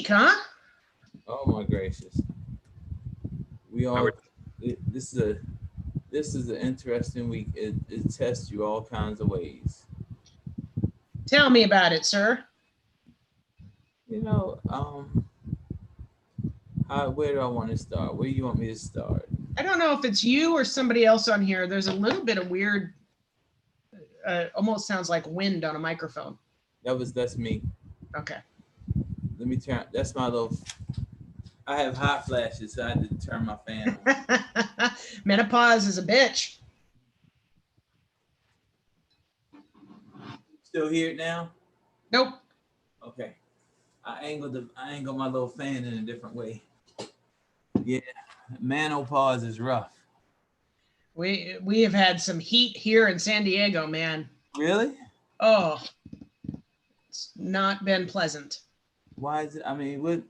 Huh? Oh my gracious. We all this is an interesting week. It tests you all kinds of ways. Tell me about it, sir. You know, where do I want to start? Where do you want me to start? I don't know if it's you or somebody else on here. There's a little bit of weird, almost sounds like wind on a microphone. That's me. Okay. Let me turn. That's my little. I have hot flashes, so I had to turn my fan on. Menopause is a bitch. Still hear it now? Nope. Okay. I angled my little fan in a different way. Yeah, menopause is rough. We have had some heat here in San Diego, man. Really? Oh, it's not been pleasant. Why is it? I mean, what?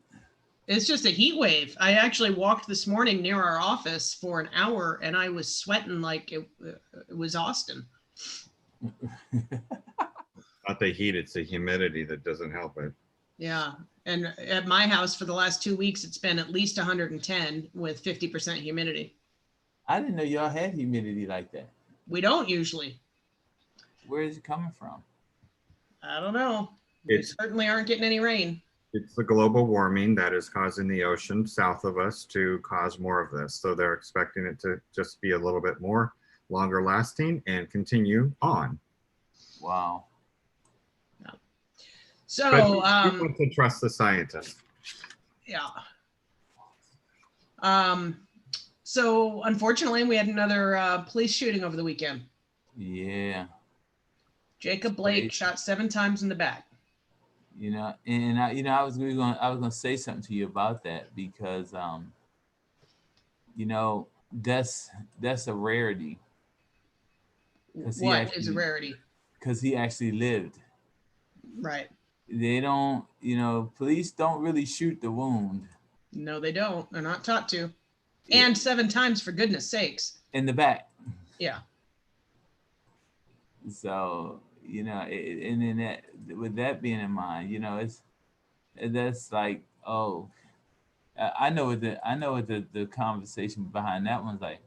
It's just a heat wave. I actually walked this morning near our office for an hour, and I was sweating like it was Austin. Not the heat, it's the humidity that doesn't help it. Yeah. And at my house for the last 2 weeks, it's been at least 110 with 50% humidity. I didn't know y'all had humidity like that. We don't usually. Where is it coming from? I don't know. We certainly aren't getting any rain. It's the global warming that is causing the ocean south of us to cause more of this. So they're expecting it to just be a little bit more longer lasting and continue on. Wow. Yeah. So, you want to trust the scientists. Yeah. So unfortunately, we had another police shooting over the weekend. Yeah. Jacob Blake shot 7 times in the back. You know, and I was gonna say something to you about that because you know, that's a rarity. What is a rarity? Because he actually lived. Right. They don't, you know, police don't really shoot the wound. No, they don't. They're not taught to. Yeah. And 7 times, for goodness sakes. In the back. Yeah. So, you know, and then with that being in mind, you know, that's like, oh, I know what the conversation behind that one's like.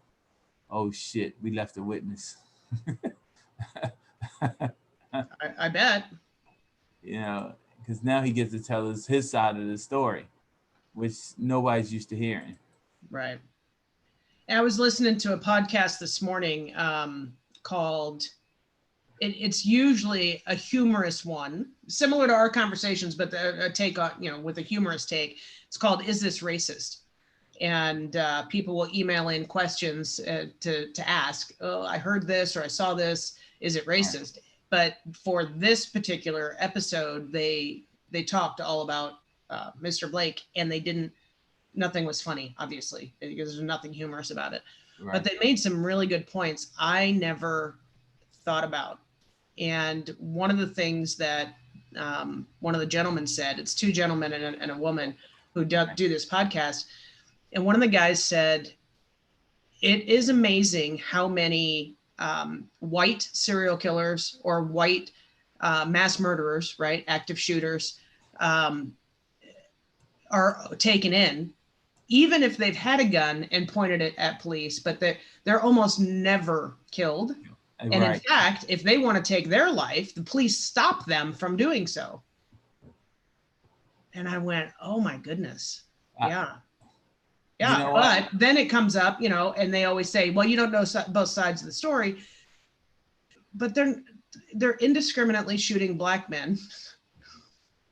Oh shit, we left a witness. I bet. You know, because now he gets to tell us his side of the story, which nobody's used to hearing. Right. I was listening to a podcast this morning called, it's usually a humorous one, similar to our conversations, but a take on, you know, with a humorous take. It's called "Is This Racist?" And people will email in questions to ask, oh, I heard this or I saw this. Is it racist? But for this particular episode, they talked all about Mr. Blake, and nothing was funny, obviously, because there's nothing humorous about it. Right. But they made some really good points I never thought about. And one of the things that one of the gentlemen said, it's 2 gentlemen and a woman who do this podcast. And one of the guys said, it is amazing how many white serial killers or white mass murderers, right, active shooters, are taken in, even if they've had a gun and pointed it at police, but they're almost never killed. And right. In fact, if they want to take their life, the police stop them from doing so. And I went, oh my goodness. Yeah. Yeah, you know, but then it comes up, you know, and they always say, well, you don't know both sides of the story. But they're indiscriminately shooting black men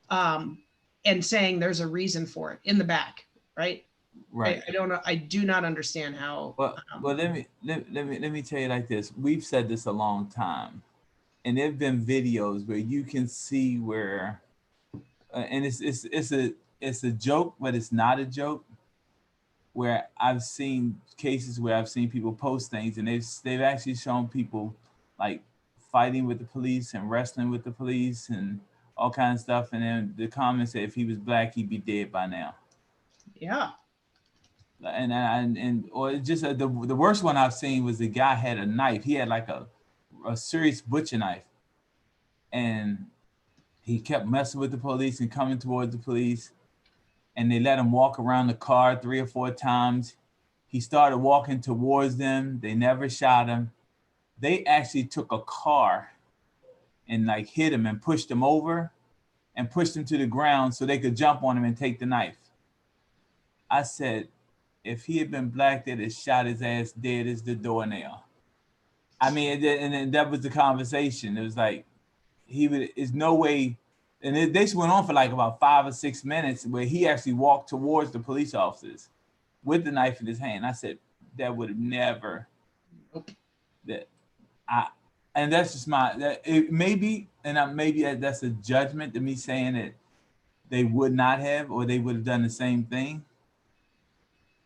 and saying there's a reason for it in the back, right? Right. I don't know. I do not understand how. Well, let me tell you like this. We've said this a long time, and there've been videos where you can see where, and it's a joke, but it's not a joke. Where I've seen cases where I've seen people post things, and they've actually shown people like fighting with the police and wrestling with the police and all kinds of stuff. And then the comments say if he was black, he'd be dead by now. Yeah. And or just the worst one I've seen was the guy had a knife. He had like a serious butcher knife, and he kept messing with the police and coming towards the police. and they let him walk around the car 3 or 4 times. He started walking towards them. They never shot him. They actually took a car and like hit him and pushed him over and pushed him to the ground so they could jump on him and take the knife. I said, if he had been black, they'd have shot his ass dead as the doornail. I mean, and that was the conversation. It was like, there's no way. And this went on for like about 5 or 6 minutes where he actually walked towards the police officers with the knife in his hand. I said, that would have never, and that's just maybe that's a judgment to me saying that they would not have, or they would have done the same thing.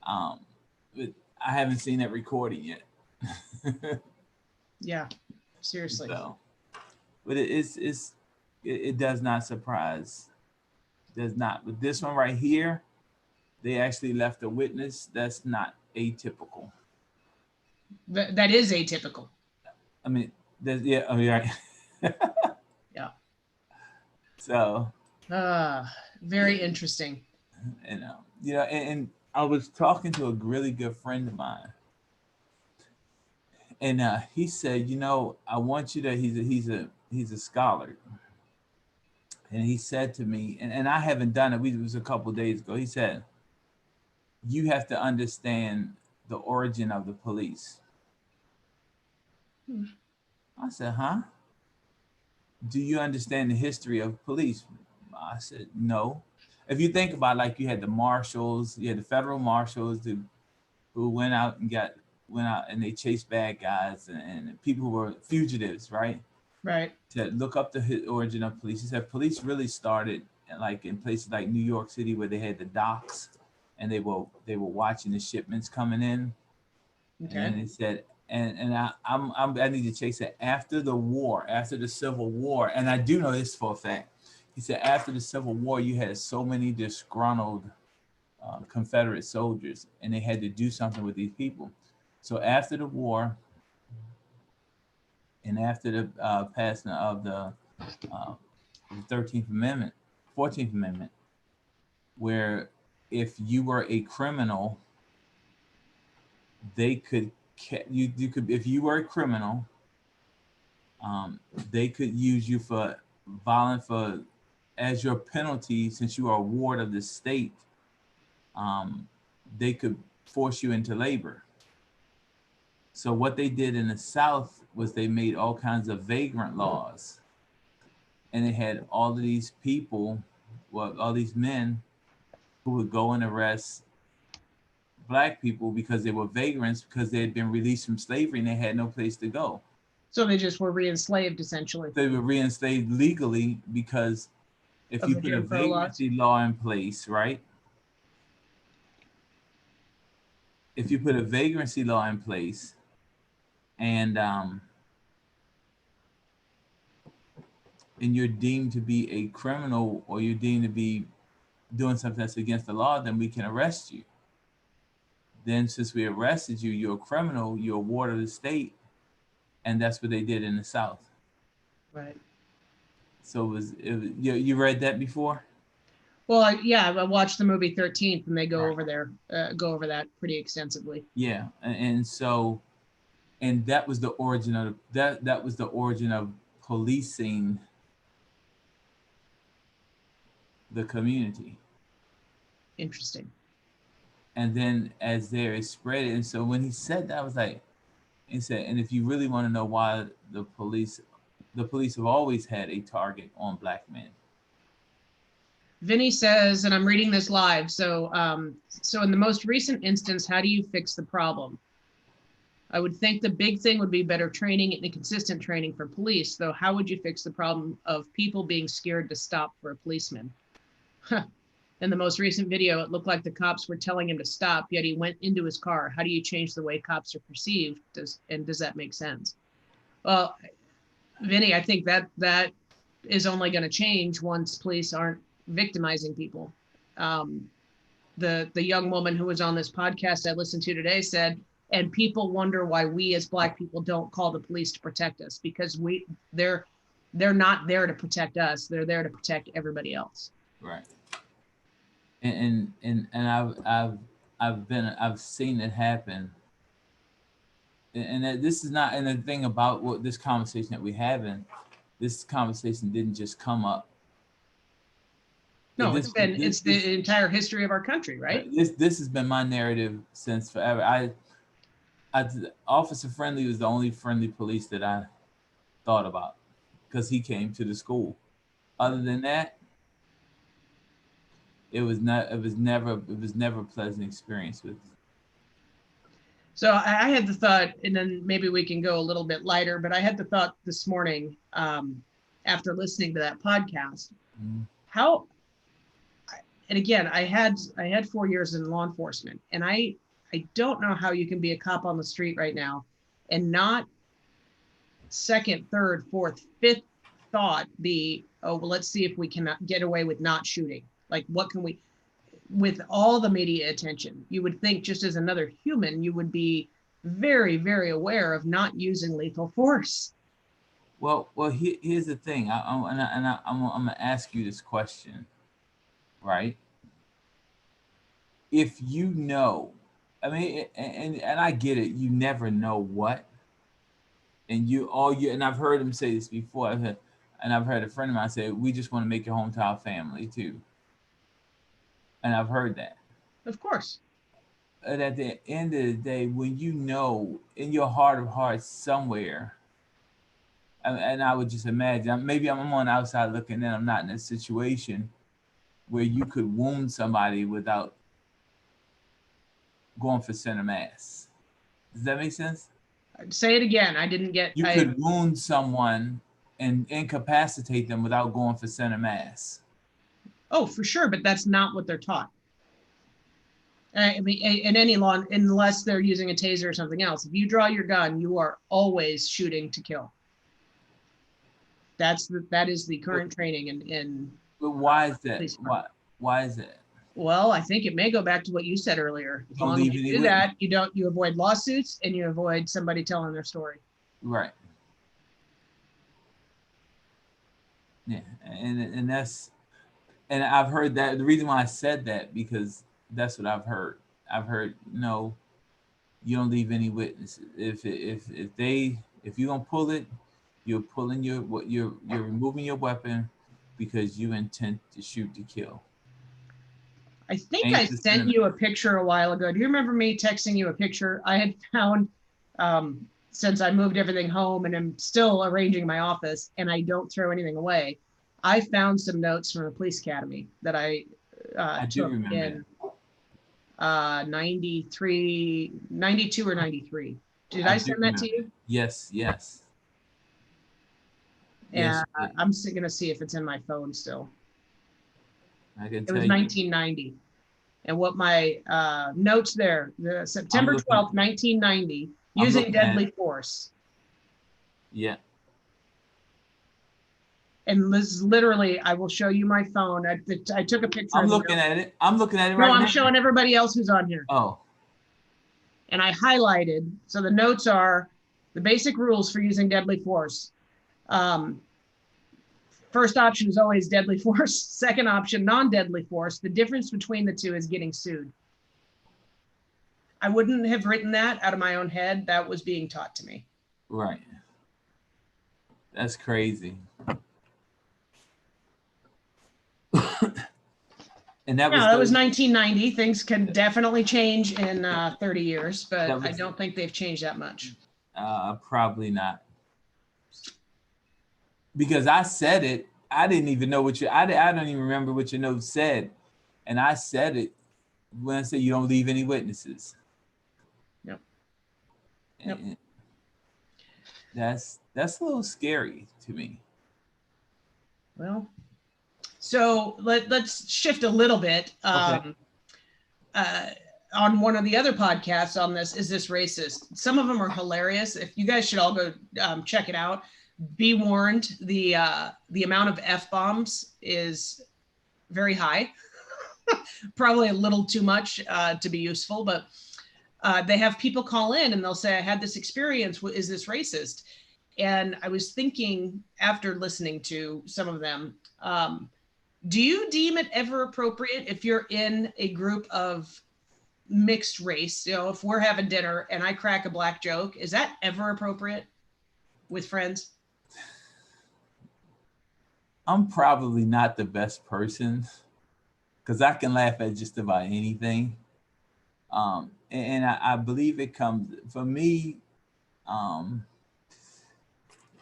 But I haven't seen that recording yet. Yeah, seriously. So, but it does not surprise. It does not. But this one right here, they actually left a witness. That's not atypical. That is atypical. I mean, yeah. Oh, yeah. Yeah. So. Very interesting. And I was talking to a really good friend of mine, and he said, I want you to. He's a scholar, and he said to me, and I haven't done it. It was a couple of days ago. He said, you have to understand the origin of the police. I said, huh? Do you understand the history of police? I said, no. If you think about, like, you had the marshals, you had the federal marshals who went out and they chased bad guys and people who were fugitives, right? Right. To look up the origin of police. He said police really started like in places like New York City where they had the docks and they were watching the shipments coming in. Okay. And he said, and I need to chase it after the Civil War, and I do know this for a fact. He said after the Civil War, you had so many disgruntled Confederate soldiers, and they had to do something with these people. So after the war, and after the passing of the 13th Amendment, 14th Amendment, where if you were a criminal, they could if you were a criminal, they could use you for as your penalty, since you are a ward of the state. They could force you into labor. So what they did in the South was they made all kinds of vagrant laws, and they had all of these people, all these men who would go and arrest Black people because they were vagrants, because they had been released from slavery and they had no place to go. So they just were re-enslaved, essentially. They were re-enslaved legally, because if you put a vagrancy law in place, right? If you put a vagrancy law in place and you're deemed to be a criminal, or you're deemed to be doing something that's against the law, then we can arrest you. Then since we arrested you, you're a criminal, you're a ward of the state. And that's what they did in the South. Right. So you read that before? Well, I watched the movie 13th, and they go over that pretty extensively. Yeah, and that was the origin of that was the origin of policing the community. Interesting. And then as there is spread, and so when he said that, I was like, he said, and if you really want to know why the police have always had a target on Black men. Vinny says, and I'm reading this live, so in the most recent instance, how do you fix the problem? I would think the big thing would be better training and consistent training for police, though how would you fix the problem of people being scared to stop for a policeman? In the most recent video, it looked like the cops were telling him to stop, yet he went into his car. How do you change the way cops are perceived? Does that make sense? Well, Vinny, I think that is only going to change once police aren't victimizing people. The young woman who was on this podcast I listened to today said, and people wonder why we as Black people don't call the police to protect us, because they're not there to protect us. They're there to protect everybody else. Right. and I've seen it happen. And that this is not, and the thing about what this conversation that we're having, this conversation didn't just come up. No, it's the entire history of our country, right? This has been my narrative since forever. Officer Friendly was the only friendly police that I thought about because he came to the school. Other than that, it was never a pleasant experience with. So I had the thought, and then maybe we can go a little bit lighter, but I had the thought this morning, after listening to that podcast, how, and again, I had 4 years in law enforcement, and I don't know how you can be a cop on the street right now and not second, third, fourth, fifth thought be, oh, well, let's see if we can get away with not shooting. Like, what can we, with all the media attention, you would think just as another human, you would be very, very aware of not using lethal force. Well, here's the thing. I'm gonna ask you this question, right? If you know, I mean, and I get it. You never know what, and I've heard him say this before. I've heard a friend of mine say, "We just want to make it home to our family too." And I've heard that. Of course. And at the end of the day, when you know in your heart of hearts somewhere, and I would just imagine, maybe I'm on the outside looking in, I'm not in a situation where you could wound somebody without going for center mass. Does that make sense? Say it again. I didn't get. You could wound someone and incapacitate them without going for center mass. Oh, for sure, but that's not what they're taught. I mean, in any law, unless they're using a taser or something else, if you draw your gun, you are always shooting to kill. That is the current training in. But why is that? Why is that? Well, I think it may go back to what you said earlier. As long as you do that, you avoid lawsuits and you avoid somebody telling their story. Right. Yeah, and I've heard that. The reason why I said that, because that's what I've heard. I've heard, no, you don't leave any witnesses. If you're gonna pull it, you're pulling you're removing your weapon because you intend to shoot to kill. I think I sent you a picture a while ago. Do you remember me texting you a picture? I had found, since I moved everything home and I'm still arranging my office and I don't throw anything away, I found some notes from the police academy that I took in 92 or 93. Did I send that to you? Yes. And I'm going to see if it's in my phone still. It was 1990. And what my notes there, September 12th, 1990, using deadly force. Yeah. And this is literally, I will show you my phone. I took a picture. I'm looking at it right now. No, I'm showing everybody else who's on here. Oh. And I highlighted. So the notes are the basic rules for using deadly force. First option is always deadly force. Second option, non-deadly force. The difference between the two is getting sued. I wouldn't have written that out of my own head. That was being taught to me. Right. That's crazy. And that was 1990. Things can definitely change in 30 years, but I don't think they've changed that much. Probably not. Because I said it, I didn't even know I don't even remember what your note said. And I said it when I said you don't leave any witnesses. Yep. That's a little scary to me. Well, so let's shift a little bit. Okay. On one of the other podcasts on this, Is This Racist? Some of them are hilarious. If you guys should all go check it out. Be warned, the amount of F-bombs is very high. Probably a little too much to be useful, but they have people call in and they'll say, I had this experience. Is this racist? And I was thinking after listening to some of them, Do you deem it ever appropriate if you're in a group of mixed race? You know, if we're having dinner and I crack a black joke, is that ever appropriate with friends? I'm probably not the best person because I can laugh at just about anything. And I believe it comes for me. Um,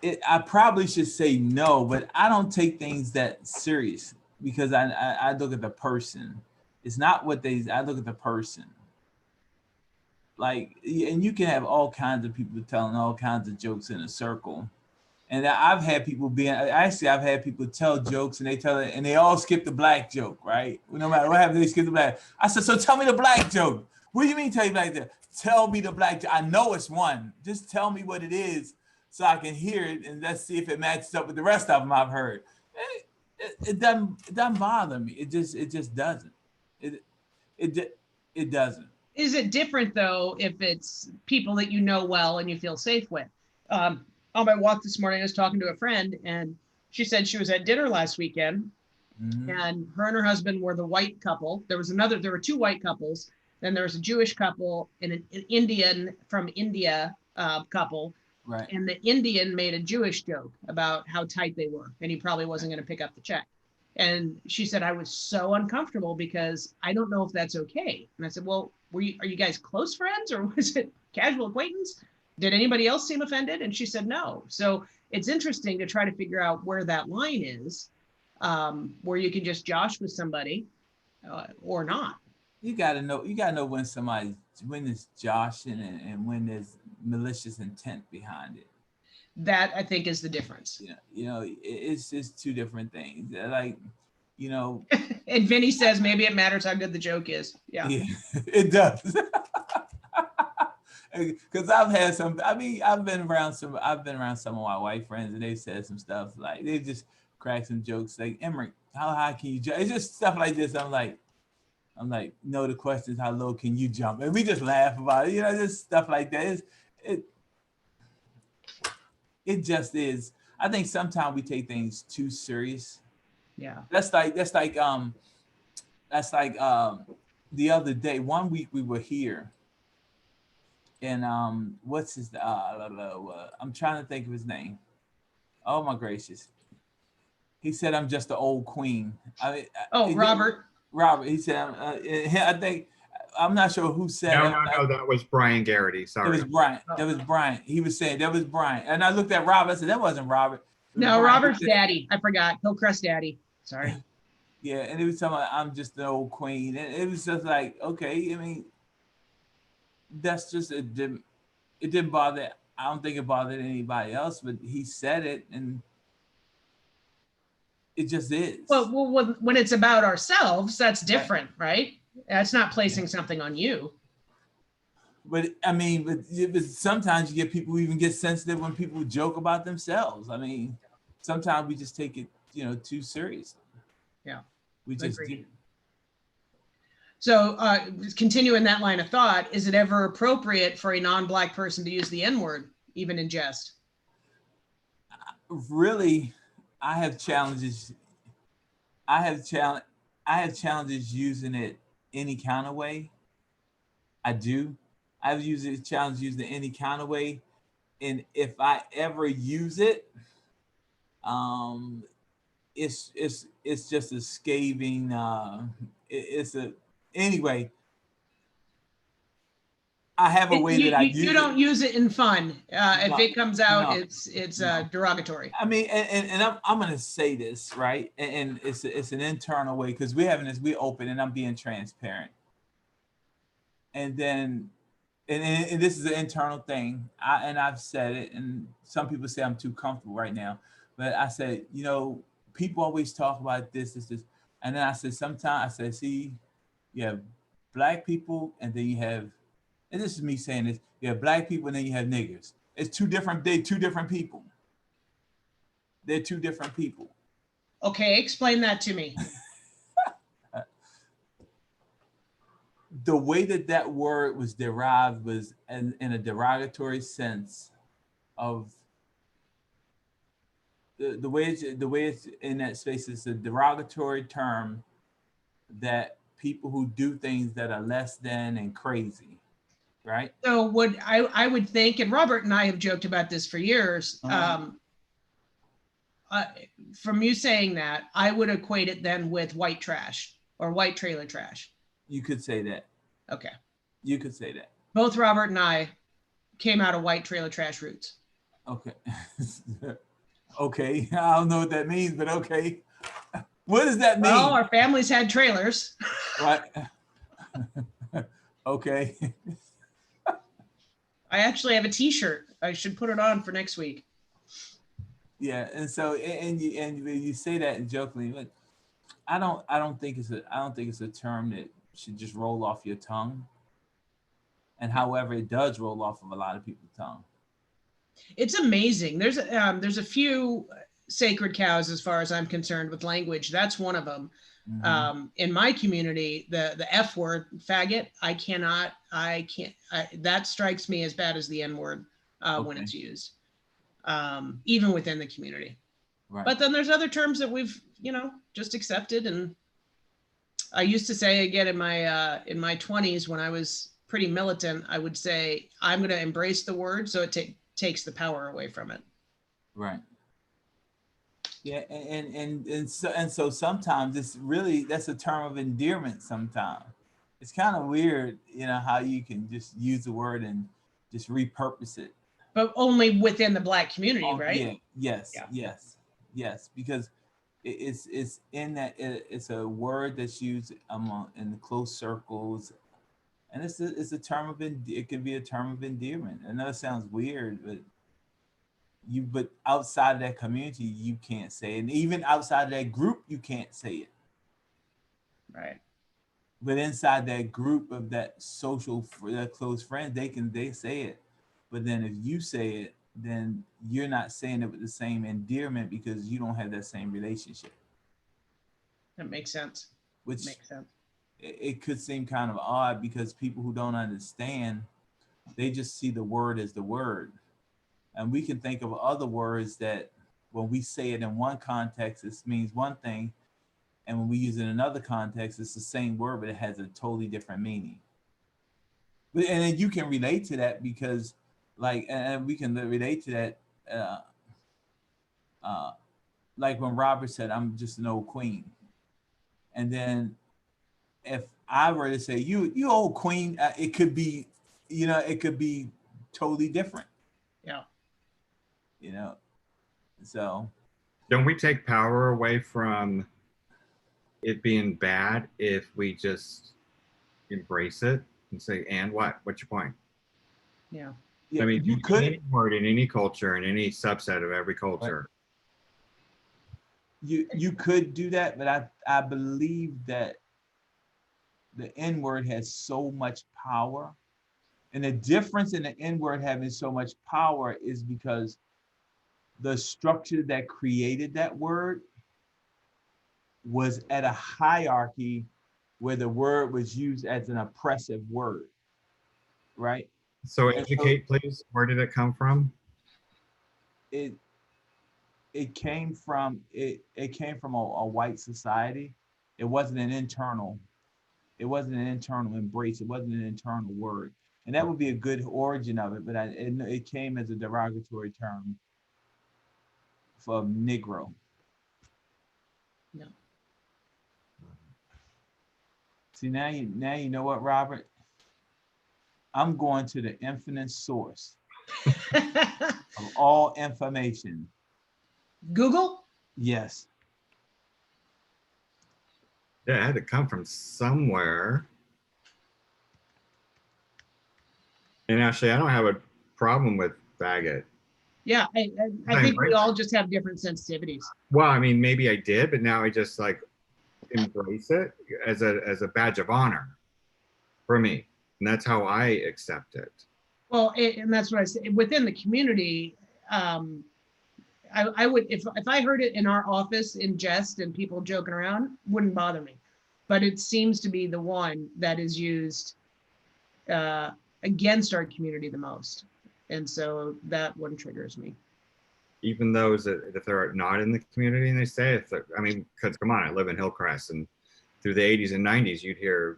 I probably should say no, but I don't take things that serious because I look at the person. It's not what I look at the person. Like, and you can have all kinds of people telling all kinds of jokes in a circle. And I've had people I've had people tell jokes and they tell it and they all skip the black joke, right? No matter what happens, they skip the black. I said, so tell me the black joke. What do you mean tell you black joke? Tell me the black joke. I know it's one. Just tell me what it is so I can hear it and let's see if it matches up with the rest of them I've heard. It doesn't bother me. It just doesn't. It doesn't. Is it different though if it's people that you know well and you feel safe with? On my walk this morning, I was talking to a friend and she said she was at dinner last weekend and her and her husband were the white couple. There were two white couples. Then there was a Jewish couple and an Indian from India couple. Right. And the Indian made a Jewish joke about how tight they were and he probably wasn't going to pick up the check. And she said, I was so uncomfortable because I don't know if that's okay. And I said, well, are you guys close friends or was it casual acquaintance? Did anybody else seem offended? And she said, no. So it's interesting to try to figure out where that line is, where you can just josh with somebody or not. You gotta know when it's joshing and when there's malicious intent behind it. That I think is the difference. It's just two different things. Like, And Vinny says maybe it matters how good the joke is. Yeah it does. Because I've been around some of my white friends and they've said some stuff like they just crack some jokes like, Emerick, how high can you jump? It's just stuff like this. I'm like, no, the question is how low can you jump? And we just laugh about it, just stuff like that. It just is. I think sometimes we take things too serious. Yeah. That's like the other day, one week we were here. And what's his I'm trying to think of his name. Oh my gracious. He said I'm just an old queen. Robert. He said I think I'm not sure who said it. No, that was Brian Garrity. Sorry. It was Brian. That was Brian. He was saying that was Brian. And I looked at Robert, I said, that wasn't Robert. No, Robert's daddy. I forgot. Hillcrest daddy. Sorry. Yeah, and it was talking about I'm just an old queen. And it was just like, okay, I mean, that's just it didn't bother. I don't think it bothered anybody else, but he said it and it just is. Well, when it's about ourselves, that's different, right? That's not placing something on you. But I mean, but sometimes you get people who even get sensitive when people joke about themselves. I mean, sometimes we just take it, too seriously. Yeah, we just do. So continuing that line of thought, is it ever appropriate for a non-Black person to use the N-word, even in jest? Really, I have challenges. I have challenges using it any kind of way. I do. I've used it challenge using it any kind of way. And if I ever use it, it's just a scathing, anyway, I have a way that I use it. You don't use it in fun. If it comes out, it's derogatory. I mean, and I'm going to say this, right? And it's an internal way because we're open and I'm being transparent. And then, and this is an internal thing. I've said it, and some people say I'm too comfortable right now, but I said, people always talk about this, and then I said, sometimes I said, see, you have Black people, and then you have, and this is me saying this, you have Black people, and then you have niggers. They're two different people. They're two different people. Okay, explain that to me. The way that word was derived was in a derogatory sense of the way it's in that space is a derogatory term that people who do things that are less than and crazy, right? So what I would think, and Robert and I have joked about this for years. From you saying that, I would equate it then with white trash or white trailer trash. You could say that. Okay. You could say that. Both Robert and I came out of white trailer trash roots. Okay. Okay. I don't know what that means, but okay. What does that mean? Well, our families had trailers. Right. Okay. I actually have a T-shirt. I should put it on for next week. Yeah, and so you say that and jokingly, but I don't think it's a term that should just roll off your tongue. And however, it does roll off of a lot of people's tongue. It's amazing. There's a few sacred cows as far as I'm concerned with language. That's one of them. Mm-hmm. In my community, the F word, faggot, that strikes me as bad as the N word when it's used, even within the community. Right. But then there's other terms that we've, just accepted. And I used to say, again, in my 20s, when I was pretty militant, I would say, I'm going to embrace the word so it takes the power away from it. Right. Yeah, and so sometimes that's a term of endearment. Sometimes it's kind of weird, how you can just use the word and just repurpose it. But only within the Black community, right? Yeah. Yes. Because it's in that it's a word that's used in the close circles, and it's a term of it can be a term of endearment. I know it sounds weird, but outside of that community, you can't say it. And even outside of that group, you can't say it. Right. But inside that group of that close friends, they say it. But then if you say it, then you're not saying it with the same endearment because you don't have that same relationship. That makes sense. Which makes sense. It could seem kind of odd because people who don't understand, they just see the word as the word. And we can think of other words that when we say it in one context, it means one thing. And when we use it in another context, it's the same word, but it has a totally different meaning. And then you can relate to that because and we can relate to that. Like when Robert said, I'm just an old queen. And then if I were to say, you old queen, it could be, it could be totally different. Yeah. So don't we take power away from it being bad if we just embrace it and say, and what's your point? Yeah. I mean, you could any word in any culture, in any subset of every culture. Right. You could do that, but I believe that the N word has so much power. And the difference in the N word having so much power is because the structure that created that word was at a hierarchy where the word was used as an oppressive word, right? So educate, please. Where did it come from? It came from a white society. It wasn't an internal embrace. It wasn't an internal word, and that would be a good origin of it. But it came as a derogatory term for Negro. No. See, now you know what, Robert? I'm going to the infinite source of all information. Google? Yes. Yeah, it had to come from somewhere. And actually, I don't have a problem with faggot. Yeah, I think we all just have different sensitivities. Well, I mean, maybe I did, but now I just embrace it as a badge of honor for me. And that's how I accept it. Well, and that's what I say. Within the community, I would, if I heard it in our office in jest and people joking around, wouldn't bother me. But it seems to be the one that is used against our community the most. And so that one triggers me. even those that if they're not in the community and they say, I mean, because come on, I live in Hillcrest, and through the 80s and 90s, you'd hear,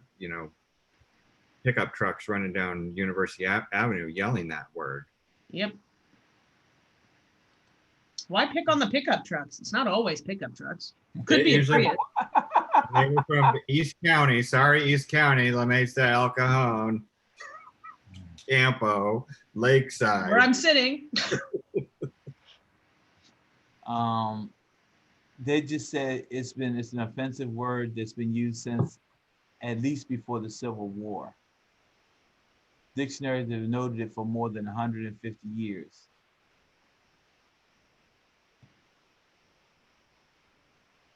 pickup trucks running down University Avenue yelling that word. Yep. Why pick on the pickup trucks? It's not always pickup trucks. Could be Usually, Prius. they were from East County. Sorry, East County, La Mesa, El Cajon, Campo, Lakeside. Where I'm sitting. They just said it's an offensive word that's been used since at least before the Civil War. Dictionaries have noted it for more than 150 years.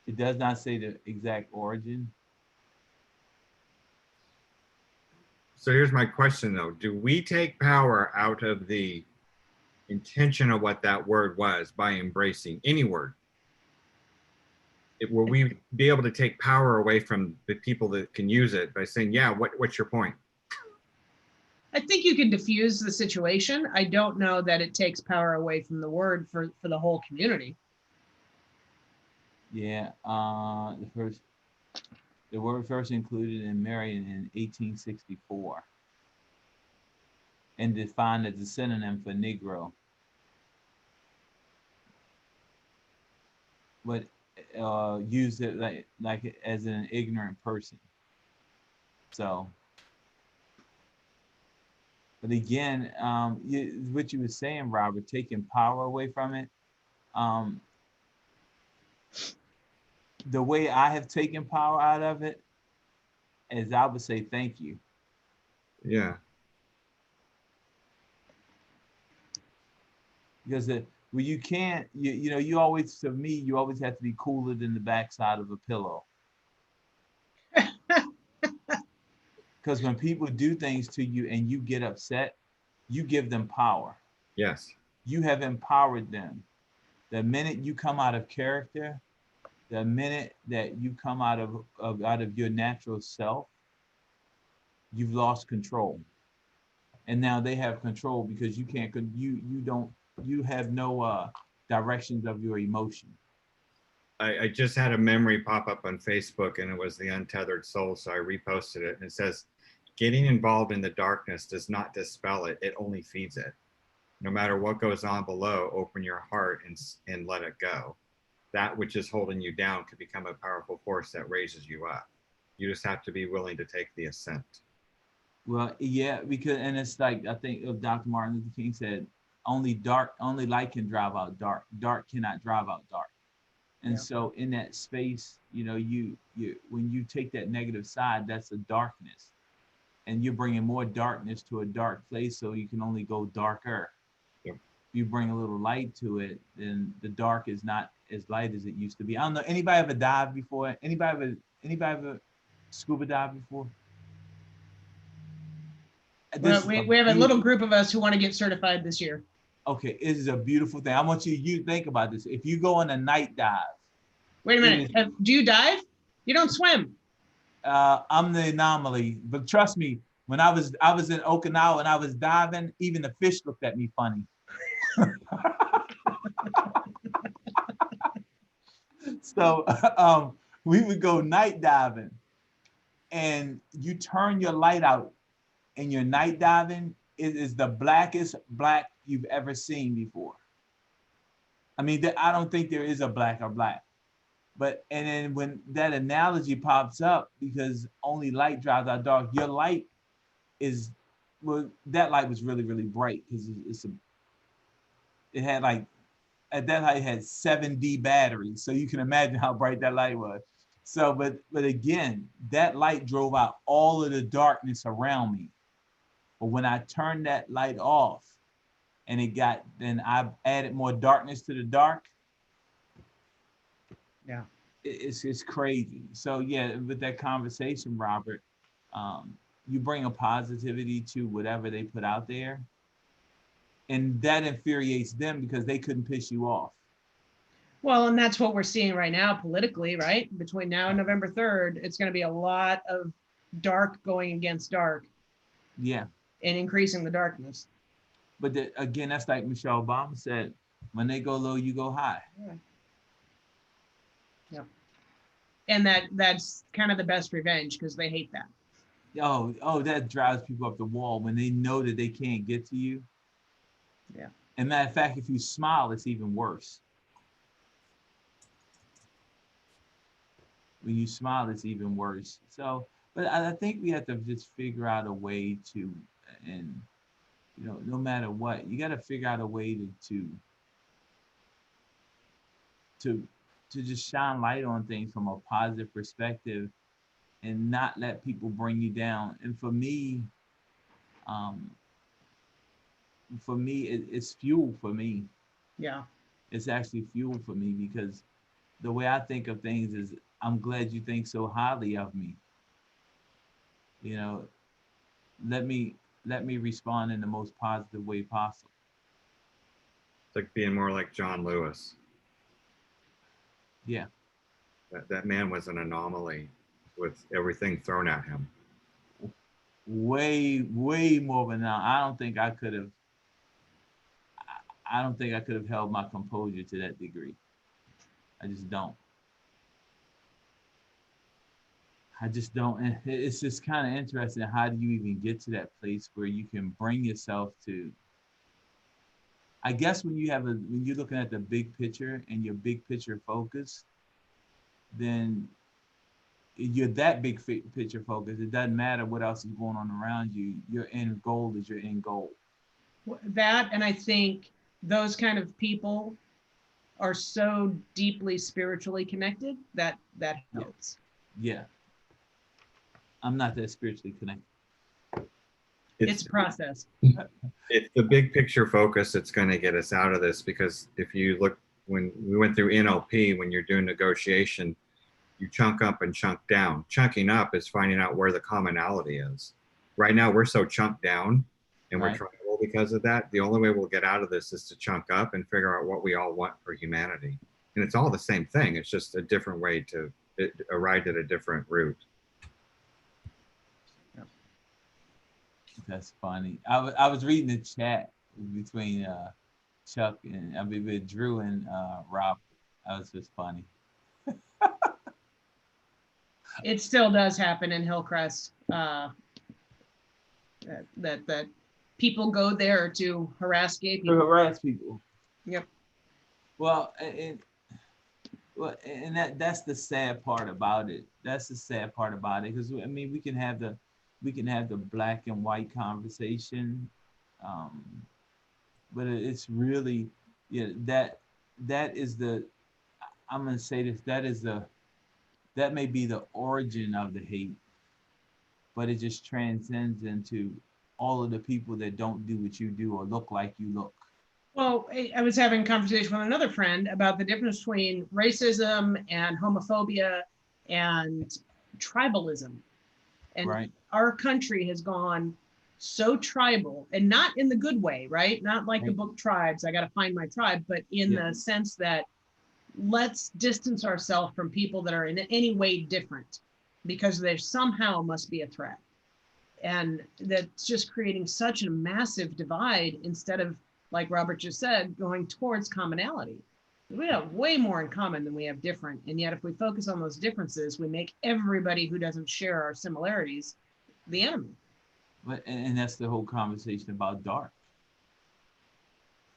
It does not say the exact origin. So here's my question though. Do we take power out of the intention of what that word was by embracing any word? Will we be able to take power away from the people that can use it by saying, yeah, what's your point? I think you can diffuse the situation. I don't know that it takes power away from the word for the whole community. Yeah, the word first included in Marion in 1864 and defined as a synonym for Negro. But used it like as an ignorant person. So, but again, what you were saying, Robert, taking power away from it. The way I have taken power out of it is I would say thank you. Yeah. Because well, you can't, you always, to me, you always have to be cooler than the backside of a pillow. Because when people do things to you and you get upset, you give them power. Yes. You have empowered them. The minute you come out of character, the minute that you come out of your natural self, you've lost control. And now they have control because you can't, you have no directions of your emotion. I just had a memory pop up on Facebook and it was the Untethered Soul. So I reposted it and it says, getting involved in the darkness does not dispel it. It only feeds it. No matter what goes on below, open your heart and let it go. That which is holding you down could become a powerful force that raises you up. You just have to be willing to take the ascent. Well, yeah, because, and it's like, I think of Dr. Martin Luther King said, only light can drive out dark. Dark cannot drive out dark. And so in that space, you when you take that negative side, that's a darkness. And you're bringing more darkness to a dark place, so you can only go darker. Yep. If you bring a little light to it, then the dark is not as light as it used to be. I don't know, anybody ever dived before? Anybody ever scuba dived before? Well, we have a little group of us who want to get certified this year. Okay, it is a beautiful thing. I want you to think about this. If you go on a night dive. Wait a minute. Do you dive? You don't swim. I'm the anomaly, but trust me, when I was in Okinawa and I was diving, even the fish looked at me funny. So we would go night diving, and you turn your light out, and your night diving is the blackest black you've ever seen before. I mean, I don't think there is a black or black. But, and then when that analogy pops up, because only light drives out dark, your light is, well, that light was really, really bright because it had like, at that height, it had 7D batteries. So you can imagine how bright that light was. So, but again, that light drove out all of the darkness around me. But when I turned that light off and then I added more darkness to the dark. Yeah, it's crazy. So yeah, with that conversation, Robert, you bring a positivity to whatever they put out there, and that infuriates them because they couldn't piss you off. Well, and that's what we're seeing right now politically, right? Between now and November 3rd, it's going to be a lot of dark going against dark. Yeah. And increasing the darkness. But again, that's like Michelle Obama said, When they go low, you go high. Yeah. And that's kind of the best revenge because they hate that. Oh, that drives people up the wall when they know that they can't get to you. Yeah. And matter of fact, if you smile, it's even worse. When you smile, it's even worse. So, but I think we have to just figure out a way to, and no matter what, you got to figure out a way to to just shine light on things from a positive perspective and not let people bring you down. And um, for me, it's fuel for me. Yeah. It's actually fuel for me because the way I think of things is, I'm glad you think so highly of me. You know, let me respond in the most positive way possible. It's like being more like John Lewis. Yeah. That man was an anomaly with everything thrown at him. Way more than now. I don't think I could have held my composure to that degree. I just don't. I just don't. And it's just kind of interesting. How do you even get to that place where you can bring yourself to? I guess when you're looking at the big picture and your big picture focus, then you're that big picture focus. It doesn't matter what else is going on around you. Your end goal is your end goal. That, and I think those kind of people are so deeply spiritually connected that helps. Yeah. I'm not that spiritually connected. It's a process. It's the big picture focus that's going to get us out of this, because if you look, when we went through NLP, when you're doing negotiation, you chunk up and chunk down. Chunking up is finding out where the commonality is. Right now, we're so chunked down and we're tribal because of that. The only way we'll get out of this is to chunk up and figure out what we all want for humanity. And it's all the same thing. It's just a different way to arrive at a different route. That's funny. I was reading the chat between Chuck and with Drew and Rob. That was just funny. It still does happen in Hillcrest. That people go there to harass gay people. To harass people. Yep. Well, and that's the sad part about it. That's the sad part about it, because I mean we can have the black and white conversation, but it's really, yeah, that is the, I'm gonna say this, that may be the origin of the hate, but it just transcends into all of the people that don't do what you do or look like you look. Well, I was having a conversation with another friend about the difference between racism and homophobia and tribalism. And our country has gone so tribal, and not in the good way, right? Not like the book Tribes, I got to find my tribe, but in the sense that let's distance ourselves from people that are in any way different because there somehow must be a threat. And that's just creating such a massive divide instead of, like Robert just said, going towards commonality. We have way more in common than we have different. And yet if we focus on those differences, we make everybody who doesn't share our similarities the enemy. And that's the whole conversation about dark.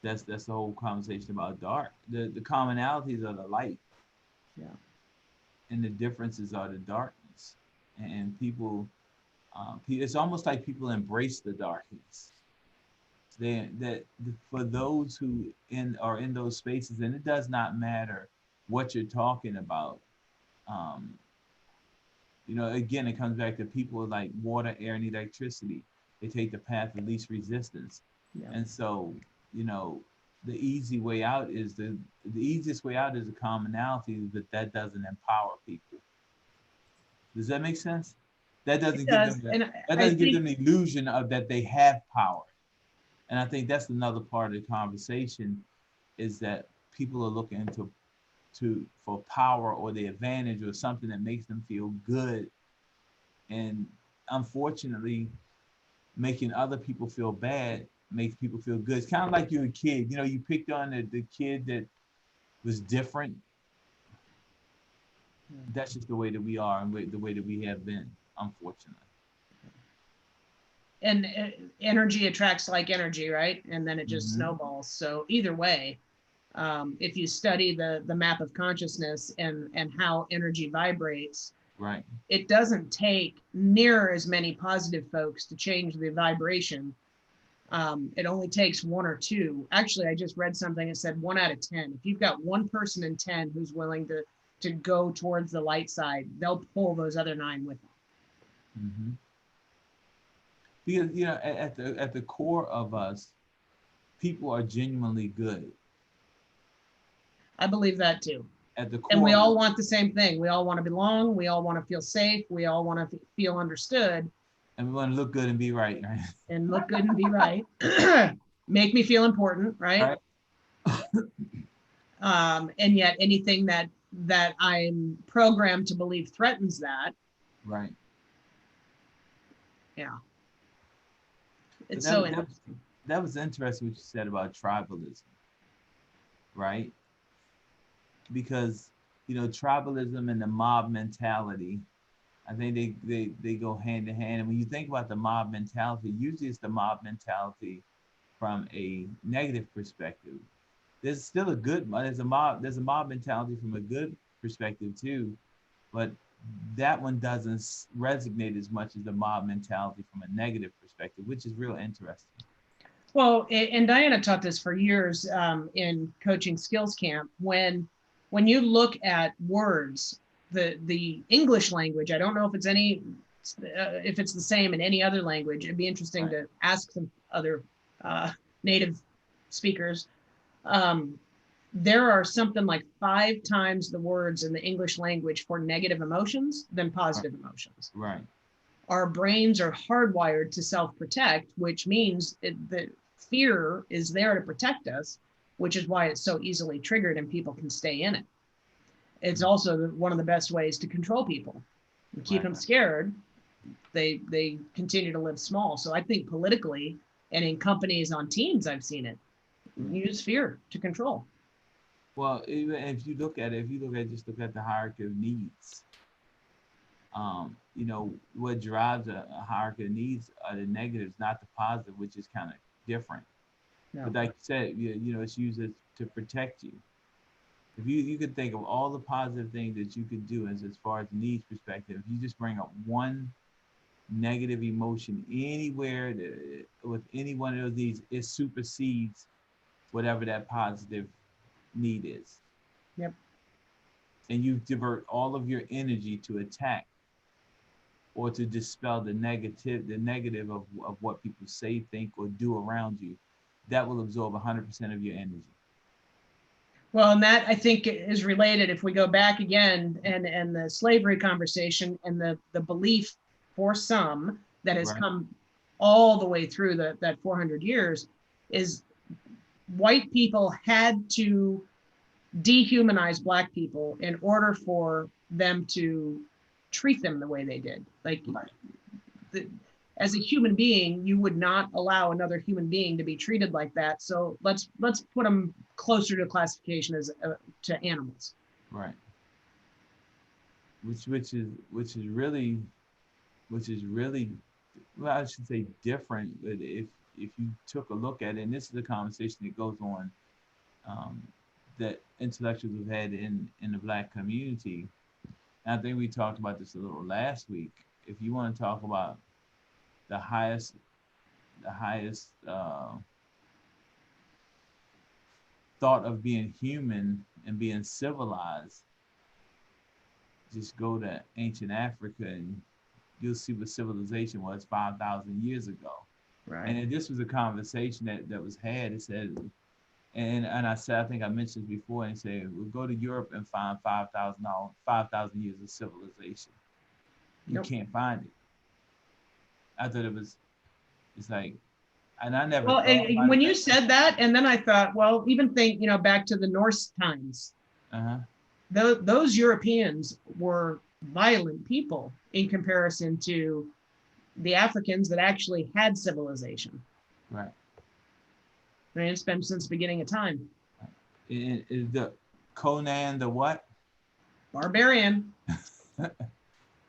That's the whole conversation about dark. The commonalities are the light. Yeah. And the differences are the darkness. And people, it's almost like people embrace the darkness. For those who are in those spaces, and it does not matter what you're talking about. Again, it comes back to people like water, air, and electricity. They take the path of least resistance. Yeah. And so, the easy way out is the easiest way out is a commonality, but that doesn't empower people. Does that make sense? That doesn't give them the illusion of that they have power. And I think that's another part of the conversation, is that people are looking for power or the advantage or something that makes them feel good. And unfortunately, making other people feel bad makes people feel good. It's kind of like you're a kid. You know, you picked on the kid that was different. That's just the way that we are and the way that we have been, unfortunately. And energy attracts like energy, right? And then it just Mm-hmm. snowballs. So either way, if you study the map of consciousness and how energy vibrates, Right. it doesn't take near as many positive folks to change the vibration. It only takes one or two. Actually, I just read something that said 1 out of 10. If you've got one person in 10 who's willing to go towards the light side, they'll pull those other 9 with them. Mm-hmm. Because you know, at the core of us, people are genuinely good. I believe that too. At the And we core, all want the same thing. We all want to belong. We all want to feel safe. We all want to feel understood and we want to look good and be right, right? and look good and be right. Make me feel important, right? And yet anything that I'm programmed to believe threatens that. Right. Yeah. It's That- so that- interesting. That was interesting what you said about tribalism, right? Because you know, tribalism and the mob mentality, I think they go hand in hand. And when you think about the mob mentality, usually it's the mob mentality from a negative perspective. There's still a good there's a mob mentality from a good perspective too, but that one doesn't resonate as much as the mob mentality from a negative perspective, which is real interesting. Well, and Diana taught this for years in coaching skills camp. When you look at words, the English language, I don't know if it's if it's the same in any other language. It'd be interesting Right. to ask some other native speakers. There are something like 5 times the words in the English language for negative emotions than positive emotions. Right. Our brains are hardwired to self-protect, which means that fear is there to protect us, which is why it's so easily triggered and people can stay in it. It's also one of the best ways to control people. You keep them scared, they continue to live small. So I think politically and in companies on teams, I've seen it. Use fear to control. Well, even if you look at just look at the hierarchy of needs. You know, what drives a hierarchy of needs are the negatives, not the positive, which is kind of different. Yeah. But like you said, you know, it's used to protect you. If you could think of all the positive things that you could do as far as the needs perspective, if you just bring up one negative emotion anywhere with any one of those needs, it supersedes whatever that positive need is. Yep. And you divert all of your energy to attack or to dispel the negative of what people say, think, or do around you. That will absorb 100% of your energy. Well, and that I think is related, if we go back again and the slavery conversation and the belief for some that has come all the way through that 400 years is white people had to dehumanize Black people in order for them to treat them the way they did. Like as a human being, you would not allow another human being to be treated like that. So let's put them closer to classification as to animals. Right. Which is really, well, I should say different. But if you took a look at it, and this is a conversation that goes on that intellectuals have had in the Black community. And I think we talked about this a little last week. If you want to talk about the highest thought of being human and being civilized, just go to ancient Africa and you'll see what civilization was 5,000 years ago. Right. And this was a conversation that was had. It said, and I said, I think I mentioned this before, and say, we'll go to Europe and find 5,000 years of civilization. You can't find it. I thought it's like, and I never. Well, and when you said that, and then I thought, well, even think, back to the Norse times. Those Europeans were violent people in comparison to the Africans that actually had civilization. Right. I mean, it's been since the beginning of time. Is the Conan the what? Barbarian.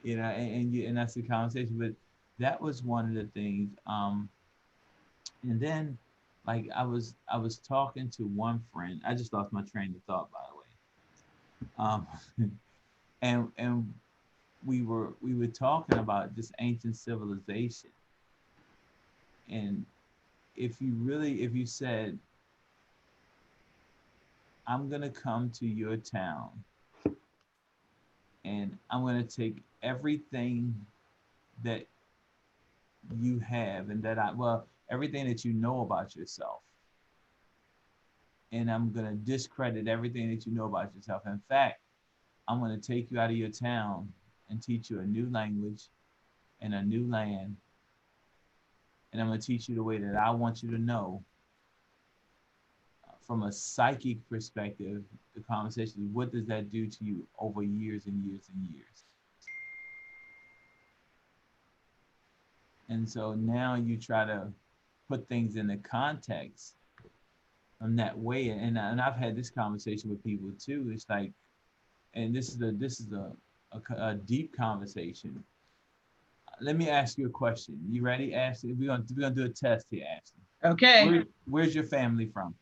You know, and that's the conversation. But that was one of the things. And then, like I was talking to one friend. I just lost my train of thought, by the way. And we were talking about this ancient civilization. And if you said, I'm gonna come to your town and I'm gonna take everything that you have and that everything that you know about yourself, and I'm gonna discredit everything that you know about yourself. In fact, I'm gonna take you out of your town and teach you a new language and a new land, and I'm gonna teach you the way that I want you to know. From a psychic perspective, the conversation is, what does that do to you over years and years and years? And so now you try to put things in the context in that way. And I've had this conversation with people too. It's like, and this is a deep conversation. Let me ask you a question. You ready, Ashley? We're gonna do a test here, Ashley. Okay. Where's your family from?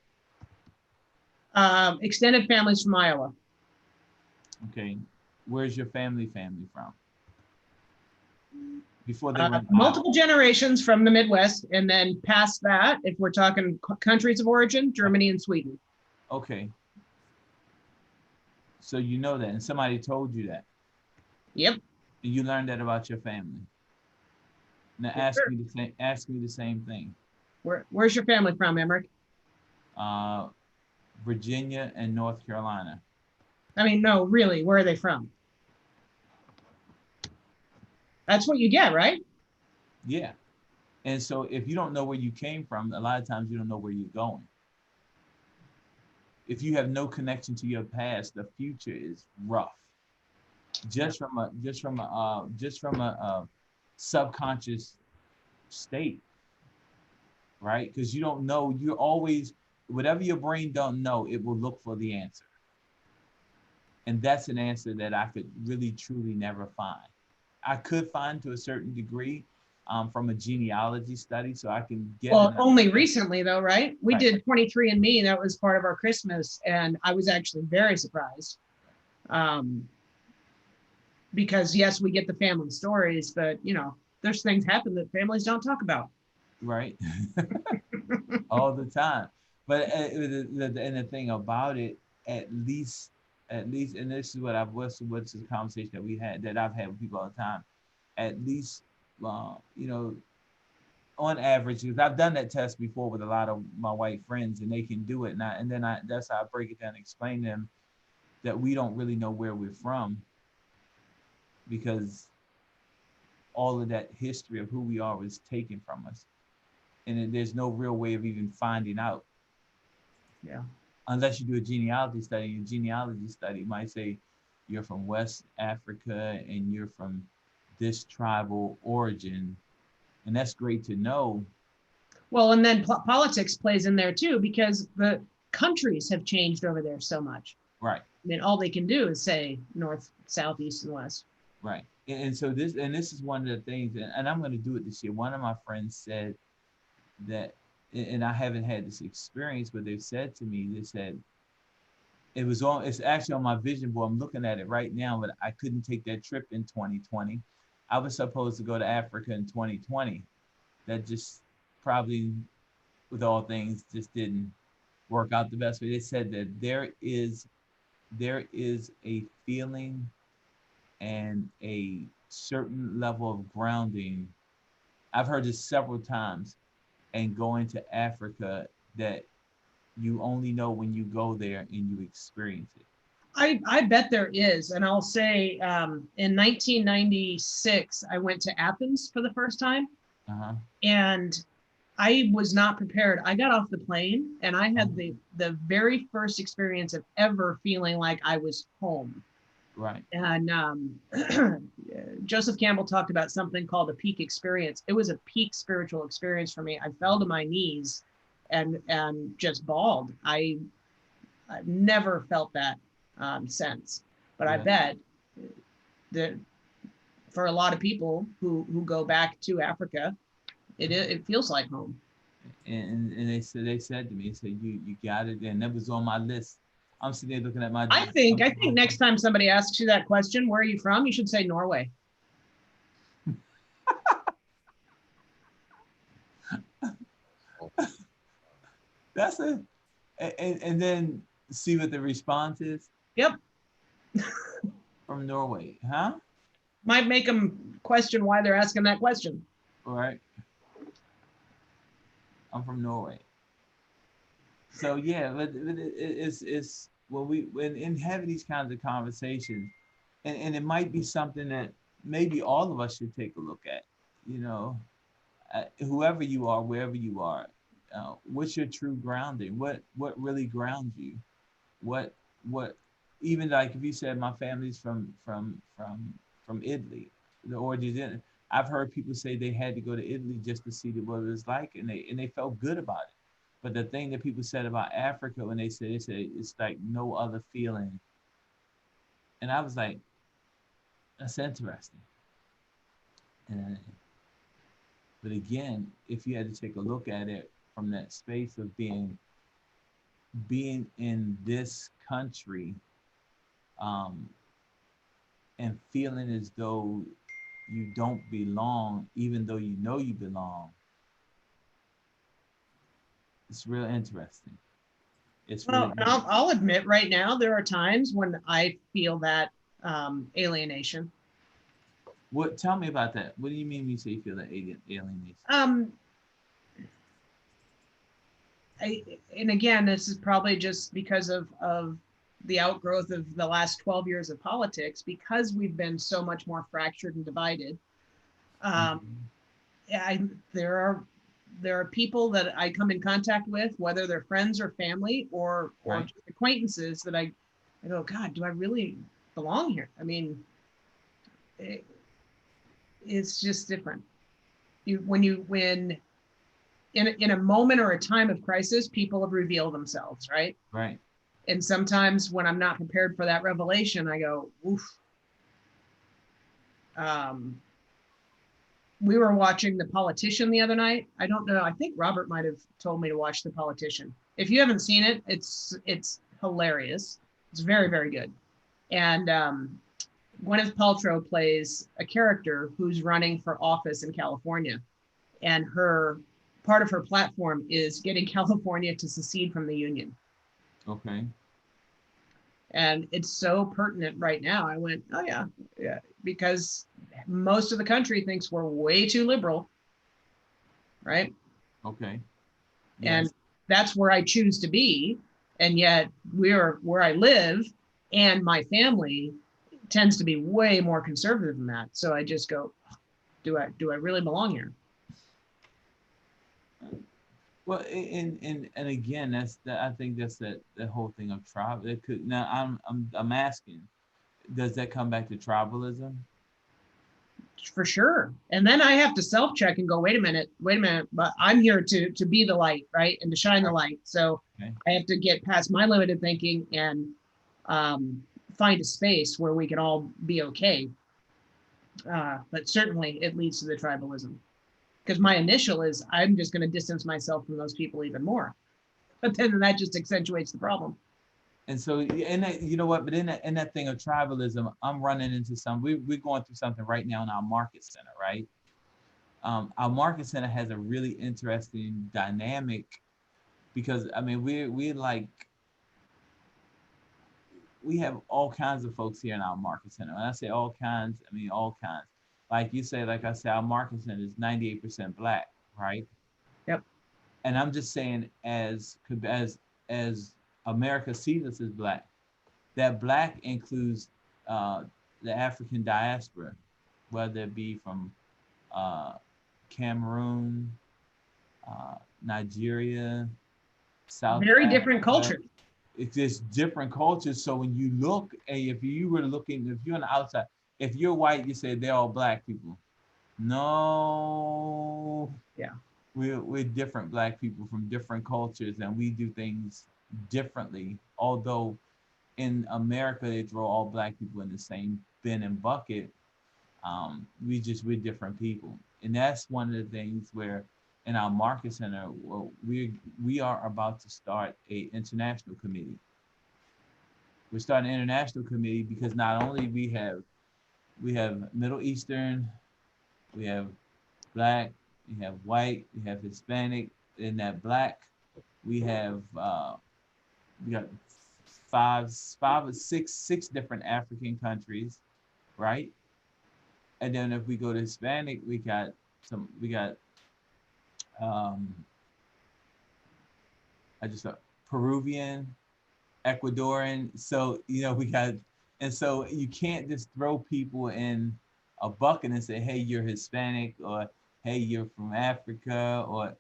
Extended families from Iowa. Okay. Where's your family from? Before they went multiple generations from the Midwest, and then past that, if we're talking countries of origin, Germany and Sweden. Okay. So you know that, and somebody told you that. Yep. And you learned that about your family. Now ask me the same thing. Where's your family from, Emerick? Virginia and North Carolina. I mean, no, really, where are they from? That's what you get, right? Yeah. And so if you don't know where you came from, a lot of times you don't know where you're going. If you have no connection to your past, the future is rough. Just from a subconscious state, right? Because you don't know, you're always, whatever your brain don't know, it will look for the answer. And that's an answer that I could really, truly never find. I could find to a certain degree from a genealogy study, so I can get. Well, only recently though, right? We did 23andMe, that was part of our Christmas, and I was actually very surprised. Because yes, we get the family stories, but you know, there's things happen that families don't talk about. Right. All the time. But and the thing about it, at least, and this is what's the conversation that I've had with people all the time. At least, you know, on average, because I've done that test before with a lot of my white friends, and they can do it. And then that's how I break it down and explain to them that we don't really know where we're from, because all of that history of who we are was taken from us, and there's no real way of even finding out. Yeah. Unless you do a genealogy study, and a genealogy study might say you're from West Africa and you're from this tribal origin, and that's great to know. Well, and then politics plays in there too, because the countries have changed over there so much. Right. I mean, all they can do is say north, south, east, and west. Right. And so this is one of the things, and I'm going to do it this year. One of my friends said that, and I haven't had this experience, but they've said to me, they said, it's actually on my vision board. I'm looking at it right now, but I couldn't take that trip in 2020. I was supposed to go to Africa in 2020. That just probably, with all things, just didn't work out the best way. They said that there is a feeling and a certain level of grounding. I've heard this several times, and going to Africa, that you only know when you go there and you experience it. I bet there is. And I'll say in 1996, I went to Athens for the first time. And I was not prepared. I got off the plane and I had the very first experience of ever feeling like I was home. Right. And Joseph Campbell talked about something called a peak experience. It was a peak spiritual experience for me. I fell to my knees and just bawled. I've never felt that sense, but I bet that for a lot of people who go back to Africa, it feels like home. And they said to me, they said, you got it, and that was on my list. I'm sitting there looking at my. I think next time somebody asks you that question, where are you from? You should say Norway. That's it. And then see what the response is. Yep. From Norway, huh? Might make them question why they're asking that question. All right. I'm from Norway. So yeah, but it's when in having these kinds of conversations, and it might be something that maybe all of us should take a look at. You know, whoever you are, wherever you are, what's your true grounding? What really grounds you? What even like if you said my family's from Italy, the origins in it. I've heard people say they had to go to Italy just to see what it was like, and they felt good about it. But the thing that people said about Africa when they said it's like no other feeling, and I was like, that's interesting. And but again, if you had to take a look at it from that space of being in this country, and feeling as though you don't belong, even though you know you belong, it's real interesting. It's Well, really. I'll admit right now there are times when I feel that alienation. What? Tell me about that. What do you mean when you say you feel that alienation? And again, this is probably just because of the outgrowth of the last 12 years of politics, because we've been so much more fractured and divided. There are people that I come in contact with, whether they're friends or family or Right. just acquaintances, that I go, God, do I really belong here? I mean, it's just different. When in a moment or a time of crisis, people have revealed themselves, right? Right. And sometimes when I'm not prepared for that revelation, I go, oof. We were watching The Politician the other night. I don't know. I think Robert might have told me to watch The Politician. If you haven't seen it, it's hilarious. It's very, very good. And Gwyneth Paltrow plays a character who's running for office in California. And part of her platform is getting California to secede from the Union. Okay. And it's so pertinent right now. I went, oh yeah, because most of the country thinks we're way too liberal, right? Okay. Yes. And that's where I choose to be. And yet where I live and my family tends to be way more conservative than that. So I just go, do I really belong here? Well, and again, I think that's that whole thing of tribal. It could now. I'm asking, does that come back to tribalism? For sure. And then I have to self-check and go, wait a minute, but I'm here to be the light, right? And to shine the light. So okay. I have to get past my limited thinking and find a space where we can all be okay. But certainly it leads to the tribalism. Because my initial is, I'm just going to distance myself from those people even more. But then that just accentuates the problem. And so, and that, you know what, but in that thing of tribalism, I'm running into we're going through something right now in our market center, right? Our market center has a really interesting dynamic because, I mean, we have all kinds of folks here in our market center. When I say all kinds, I mean all kinds. Like you say, like I said, our market center is 98% Black, right? Yep. And I'm just saying, as America sees us as Black, that Black includes the African diaspora, whether it be from Cameroon, Nigeria, South Very Africa. different cultures. It's just different cultures. So when you look, if you're on the outside, if you're white, you say they're all Black people. No. Yeah. we're different Black people from different cultures, and we do things differently. Although in America they throw all Black people in the same bin and bucket, we're different people, and that's one of the things where in our market center, well, we are about to start a international committee. We're starting an international committee because not only we have Middle Eastern, we have Black, we have white, we have Hispanic. In that Black, we have we got five or six different African countries, right? And then if we go to Hispanic, we got um, I just thought Peruvian, Ecuadorian. So we got, and so you can't just throw people in a bucket and say, hey, you're Hispanic, or hey, you're from Africa, or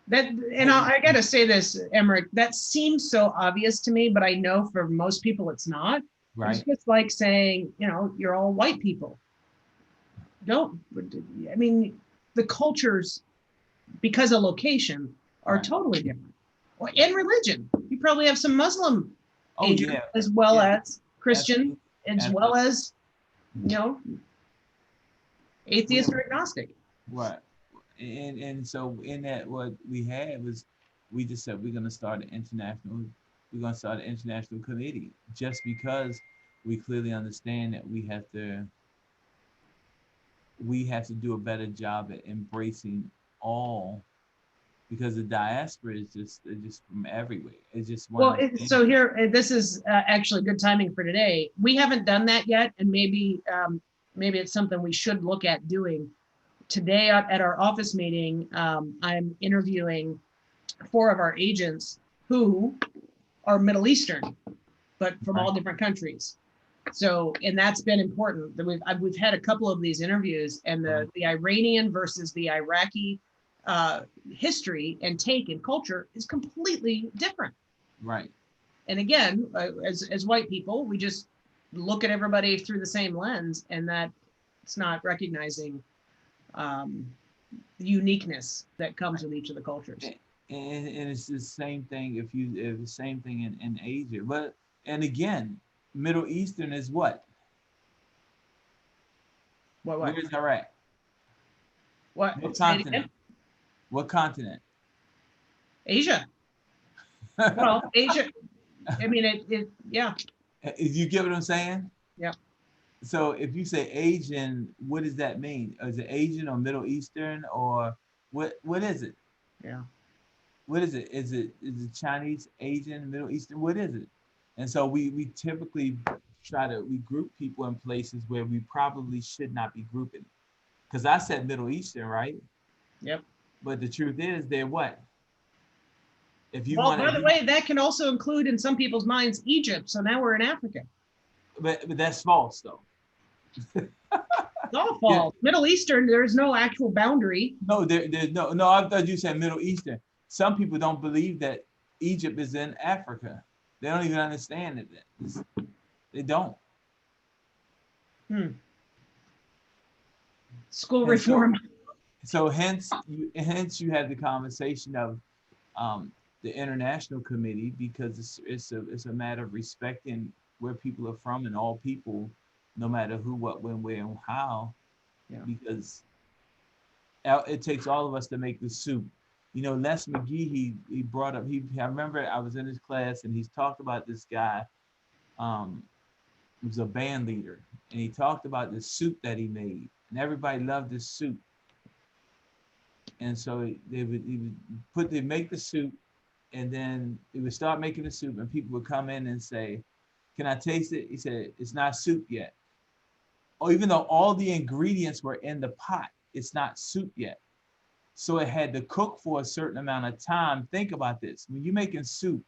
that. And I got to say this, Emerick, that seems so obvious to me, but I know for most people it's not. right. It's just like saying, you're all white people. I mean, the cultures, because of location, are Right. totally different. And religion. You probably have some Muslim Asian, yeah, as well yeah. as Christian, Absolutely. as well as, atheist or agnostic. Right. And so in that, what we had was, we just said we're going to start an international committee, just because we clearly understand that we have to do a better job at embracing all, because the diaspora is just from everywhere. It's just one. Well, so here, this is actually good timing for today. We haven't done that yet, and maybe it's something we should look at doing. Today at our office meeting, I'm interviewing 4 of our agents who are Middle Eastern, but from all different countries. So, and that's been important. We've had a couple of these interviews, and the Iranian versus the Iraqi history and take and culture is completely different. Right. And again, as white people, we just look at everybody through the same lens, and that it's not recognizing the uniqueness that comes with each of the cultures. And it's the same thing if the same thing in Asia. But and again, Middle Eastern is what? What? Where is Iraq? What continent? What continent? Asia. Well, Asia. I mean, yeah. You get what I'm saying? Yeah. So if you say Asian, what does that mean? Is it Asian or Middle Eastern, or what is it? Yeah. What is it? Is it Chinese, Asian, Middle Eastern? What is it? And so we typically we group people in places where we probably should not be grouping. Because I said Middle Eastern, right? Yep. But the truth is, they're what? If you by the way, that can also include in some people's minds Egypt. So now we're in Africa. But that's false, though. It's all false. Yeah. Middle Eastern, there's no actual boundary. No, there's no. I thought you said Middle Eastern. Some people don't believe that Egypt is in Africa. They don't even understand it. They don't. School reform. So hence you had the conversation of the international committee, because it's a matter of respecting where people are from, and all people, no matter who, what, when, where, and how. Yeah. Because it takes all of us to make the soup. Les McGee, he brought up, I remember I was in his class and he's talked about this guy, he was a band leader, and he talked about the soup that he made, and everybody loved this soup. And so they would make the soup, and then he would start making the soup, and people would come in and say, "Can I taste it?" He said, "It's not soup yet." Or even though all the ingredients were in the pot, it's not soup yet. So it had to cook for a certain amount of time. Think about this. When you're making soup,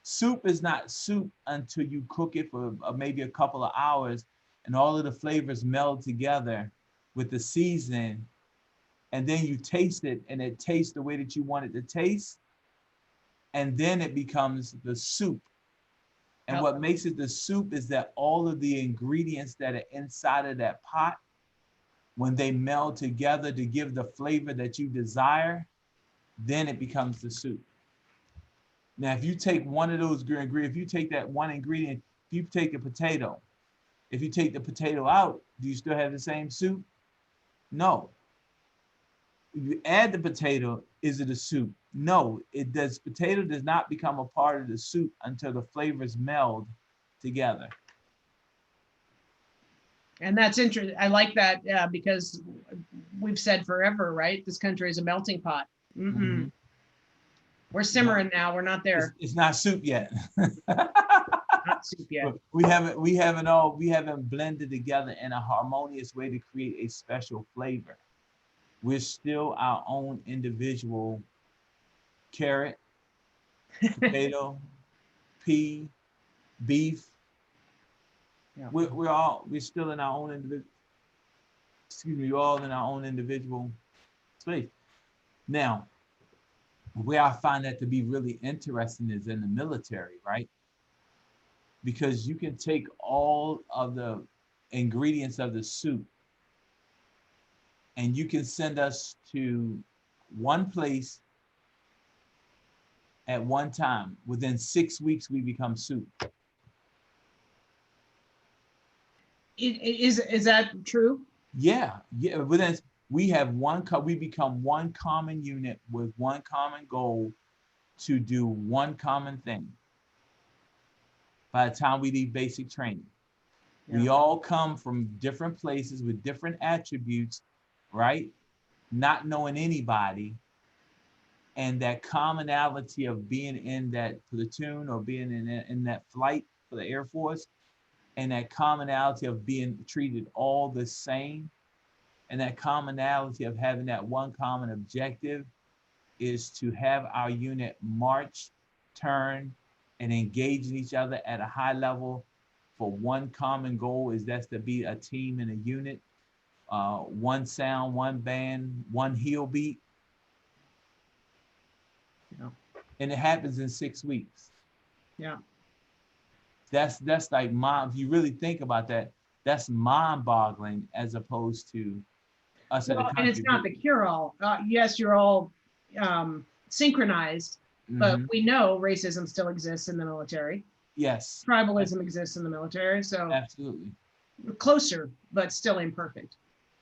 soup is not soup until you cook it for maybe a couple of hours, and all of the flavors meld together with the seasoning, and then you taste it, and it tastes the way that you want it to taste, and then it becomes the soup. And what makes it the soup is that all of the ingredients that are inside of that pot, when they meld together to give the flavor that you desire, then it becomes the soup. Now, if you take one of those ingredients, if you take that one ingredient, if you take a potato, if you take the potato out, do you still have the same soup? No. If you add the potato, is it a soup? No, it does. Potato does not become a part of the soup until the flavors meld together. And that's interesting. I like that because we've said forever, right? This country is a melting pot. We're simmering now. We're not there. It's not soup yet. Not soup yet. We haven't blended together in a harmonious way to create a special flavor. We're still our own individual carrot, potato, pea, beef. Yeah. We're still in our own individual. Excuse me, we're all in our own individual space. Now, where I find that to be really interesting is in the military, right? Because you can take all of the ingredients of the soup and you can send us to one place at one time. Within 6 weeks, we become soup. Is that true? Yeah. Within we become one common unit with one common goal to do one common thing. By the time we leave basic training, we all come from different places with different attributes, right? Not knowing anybody, and that commonality of being in that platoon or being in that flight for the Air Force, and that commonality of being treated all the same, and that commonality of having that one common objective is to have our unit march, turn, and engage in each other at a high level for one common goal, is that's to be a team and a unit, one sound, one band, one heel beat. Yeah. And it happens in 6 weeks. Yeah. That's like if you really think about that, that's mind-boggling as opposed to us in the country. And it's not the cure-all. Yes, you're all synchronized, but we know racism still exists in the military. Yes. Tribalism exists in the military. So absolutely. We're closer, but still imperfect.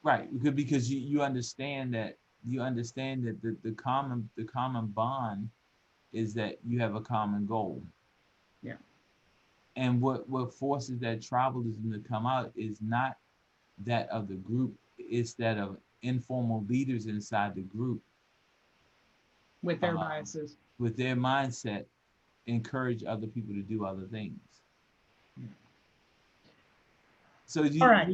Right, because you understand that the common bond is that you have a common goal. Yeah. And what forces that tribalism to come out is not that of the group, it's that of informal leaders inside the group. With their biases. With their mindset, encourage other people to do other things. Yeah. So all right.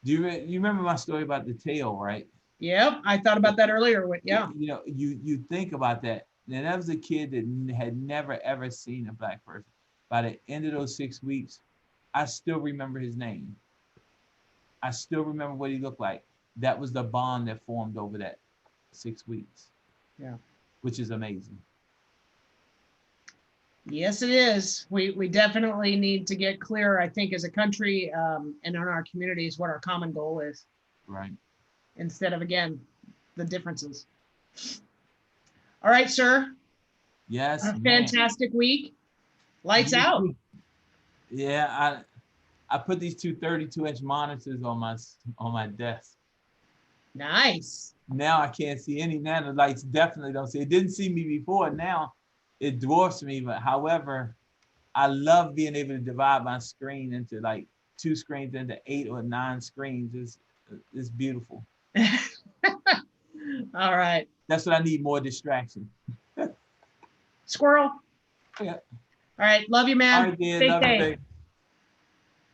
Do you remember my story about the tail, right? Yep, I thought about that earlier. Yeah. You know, you think about that. And that was a kid that had never ever seen a black person. By the end of those 6 weeks, I still remember his name. I still remember what he looked like. That was the bond that formed over that 6 weeks. Yeah. Which is amazing. Yes, it is. We definitely need to get clear, I think, as a country and in our communities, what our common goal is. Right. Instead of, again, the differences. All right, sir. Yes. A fantastic week. Lights out. Yeah, I put these two 32-inch monitors on my desk. Nice. Now I can't see any. Now the lights definitely don't see. It didn't see me before. Now it dwarfs me. But however, I love being able to divide my screen into like 2 screens into 8 or 9 screens. It's beautiful. All right. That's what I need, more distraction. Squirrel. Yeah. All right. Love you, man. All right, Dan, love you, babe.